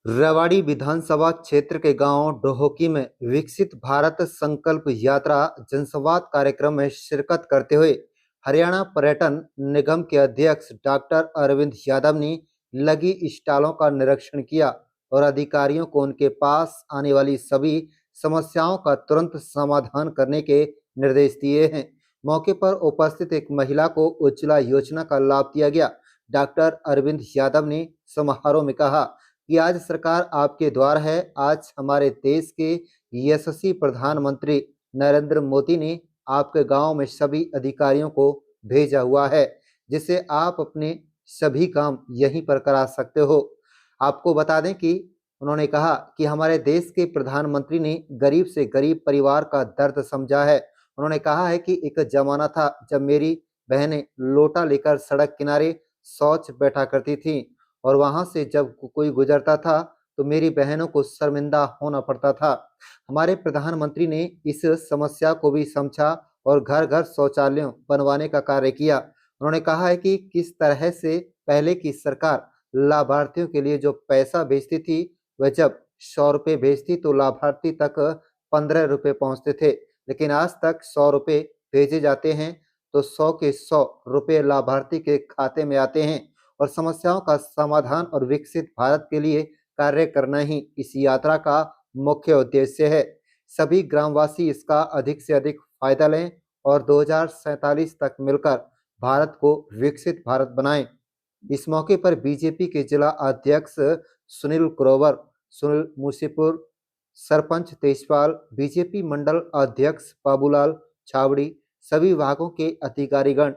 रेवाड़ी विधानसभा क्षेत्र के गांव डोहोकी में विकसित भारत संकल्प यात्रा जनसंवाद कार्यक्रम में शिरकत करते हुए हरियाणा पर्यटन निगम के अध्यक्ष डॉक्टर अरविंद यादव ने लगी स्टॉलों का निरीक्षण किया और अधिकारियों को उनके पास आने वाली सभी समस्याओं का तुरंत समाधान करने के निर्देश दिए हैं। मौके पर उपस्थित एक महिला को उज्ज्वला योजना का लाभ दिया गया। डॉक्टर अरविंद यादव ने समारोह में कहा कि आज सरकार आपके द्वार है। आज हमारे देश के यशस्वी प्रधानमंत्री नरेंद्र मोदी ने आपके गांव में सभी अधिकारियों को भेजा हुआ है, जिससे आप अपने सभी काम यहीं पर करा सकते हो। आपको बता दें कि उन्होंने कहा कि हमारे देश के प्रधानमंत्री ने गरीब से गरीब परिवार का दर्द समझा है। उन्होंने कहा है कि एक जमाना था जब मेरी बहनें लोटा लेकर सड़क किनारे शौच बैठा करती थीं और वहां से जब कोई गुजरता था तो मेरी बहनों को शर्मिंदा होना पड़ता था। हमारे प्रधानमंत्री ने इस समस्या को भी समझा और घर घर शौचालयों बनवाने का कार्य किया। उन्होंने कहा है कि किस तरह से पहले की सरकार लाभार्थियों के लिए जो पैसा भेजती थी, वह जब 100 रुपये भेजती तो लाभार्थी तक 15 रुपये पहुंचते थे, लेकिन आज तक 100 रुपये भेजे जाते हैं तो 100 के 100 रुपये लाभार्थी के खाते में आते हैं और समस्याओं का समाधान और विकसित भारत के लिए कार्य करना ही इस यात्रा का मुख्य उद्देश्य है। सभी ग्रामवासी इसका अधिक से अधिक फायदा लें और 2047 तक मिलकर भारत को विकसित भारत बनाएं। इस मौके पर बीजेपी के जिला अध्यक्ष सुनील ग्रोवर, सुनील मुसीपुर, सरपंच तेजपाल, बीजेपी मंडल अध्यक्ष बाबूलाल छावड़ी, सभी विभागों के अधिकारीगण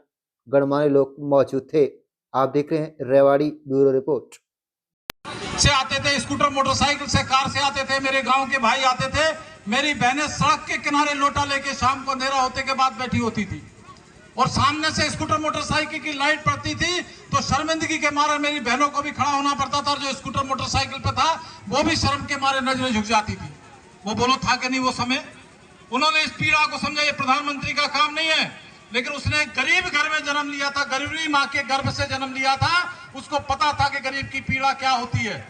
गणमान्य लोग मौजूद थे। आप देख रहे हैं रेवाड़ी ब्यूरो रिपोर्ट। से आते थे, स्कूटर मोटरसाइकिल से, कार से आते थे, मेरे गांव के भाई आते थे। मेरी बहनें सड़क के किनारे लोटा लेके शाम को अंधेरा होते के बाद बैठी होती थी और सामने से स्कूटर मोटरसाइकिल की लाइट पड़ती थी तो शर्मिंदगी के मारे मेरी बहनों को भी खड़ा होना पड़ता था। जो स्कूटर मोटरसाइकिल पे था वो भी शर्म के मारे नजरें झुक जाती थी। वो बोलो था कि नहीं वो समय। उन्होंने इस पीड़ा को समझा, ये प्रधानमंत्री का काम नहीं है, लेकिन उसने गरीब घर में जन्म लिया था, गरीबी माँ के गर्भ से जन्म लिया था। उसको पता था कि गरीब की पीड़ा क्या होती है।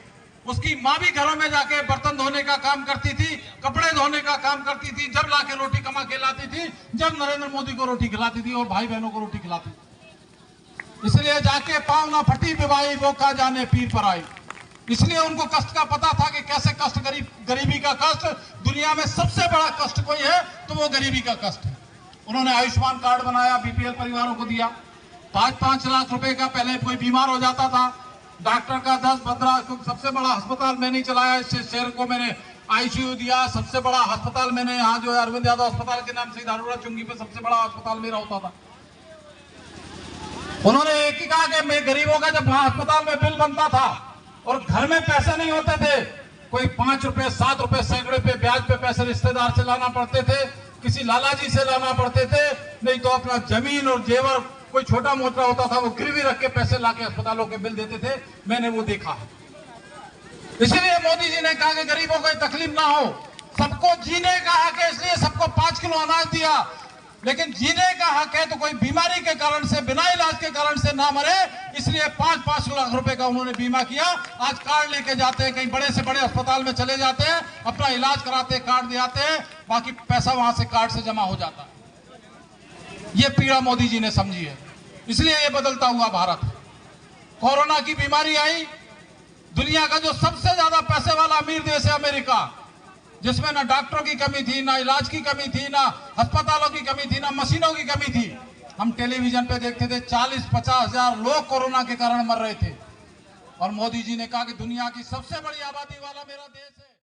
उसकी माँ भी घरों में जाके बर्तन धोने का काम करती थी, कपड़े धोने का काम करती थी, जब लाके रोटी कमा के लाती थी, जब नरेंद्र मोदी को रोटी खिलाती थी और भाई बहनों को रोटी खिलाती थी। इसलिए जाके पाँव ना फटी बिवाई, वो का जाने पीर पर आई। इसलिए उनको कष्ट का पता था कि कैसे कष्ट, गरीबी का कष्ट, दुनिया में सबसे बड़ा कष्ट कोई है तो वो गरीबी का कष्ट है। उन्होंने आयुष्मान कार्ड बनाया, बीपीएल परिवारों को दिया। 5-5 लाख रुपए का पहले कोई बीमार हो जाता था, डॉक्टर का 10-15, सबसे बड़ा अस्पताल मैंने चलाया, इस शहर को मैंने आईसीयू दिया। सबसे बड़ा अस्पताल मैंने यहाँ जो है अरविंद यादव अस्पताल के नाम से धारूरा चुंगी पे सबसे बड़ा अस्पताल मेरा होता था। उन्होंने एक ही कहा कि मैं गरीबों का जब वहां अस्पताल में बिल बनता था और घर में पैसे नहीं होते थे, कोई 5 रुपए 7 रुपए सैकड़े पे ब्याज पे पैसे रिश्तेदार से लाना पड़ते थे, किसी लाला जी से लाना पड़ते थे, नहीं तो अपना जमीन और जेवर कोई छोटा मोटा होता था वो गिरवी रख के पैसे लाके अस्पतालों के बिल देते थे। मैंने वो देखा है। इसलिए मोदी जी ने कहा कि गरीबों को तकलीफ ना हो, सबको जीने का हक है, इसलिए सबको 5 किलो अनाज दिया। लेकिन जीने का हक है तो कोई बीमारी के कारण से, बिना इलाज के कारण से ना मरे, इसलिए 5-5 लाख रुपए का उन्होंने बीमा किया। आज कार्ड लेके जाते हैं, कहीं बड़े से बड़े अस्पताल में चले जाते हैं, अपना इलाज कराते हैं, कार्ड दे आते हैं, बाकी पैसा वहां से कार्ड से जमा हो जाता है। ये पीड़ा मोदी जी ने समझी है, इसलिए ये बदलता हुआ भारत। कोरोना की बीमारी आई, दुनिया का जो सबसे ज्यादा पैसे वाला अमीर देश है अमेरिका, जिसमें ना डॉक्टरों की कमी थी, ना इलाज की कमी थी, ना अस्पतालों की कमी थी, ना मशीनों की कमी थी। हम टेलीविजन पे देखते थे 40-50 हजार लोग कोरोना के कारण मर रहे थे और मोदी जी ने कहा कि दुनिया की सबसे बड़ी आबादी वाला मेरा देश है।